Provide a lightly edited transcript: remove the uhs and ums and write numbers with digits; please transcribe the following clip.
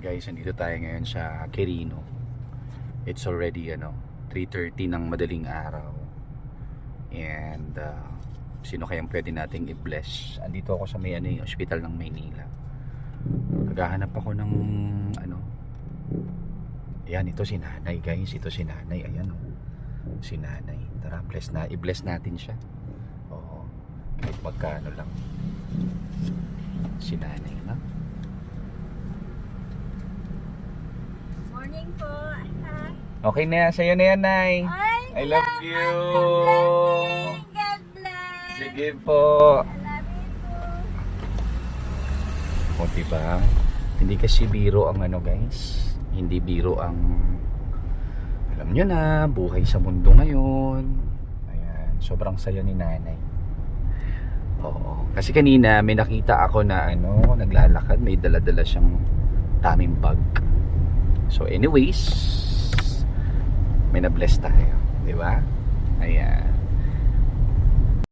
Guys, nandito tayo ngayon sa Quirino. It's already 3:30 ng madaling araw. And sino kayang pwede nating i-bless? Andito ako sa may ospital ng Maynila. Naghahanap ako ng ayan, ito si nanay, guys. Ito si nanay, ayan si nanay. Tara, i-bless natin siya. Oo, kahit magkano lang. Si nanay, no? Morning po. Okay na yan, sa'yo na yan, Nay. I love you. God bless. Sige po. I love you too. O diba, hindi kasi biro ang guys. Hindi biro ang, alam nyo na, buhay sa mundo ngayon. Ayan, sobrang saya ni nanay. Oo, kasi kanina may nakita ako na naglalakad, may dala-dala siyang taming bag. So anyways, may na-bless tayo, di ba? Ayan.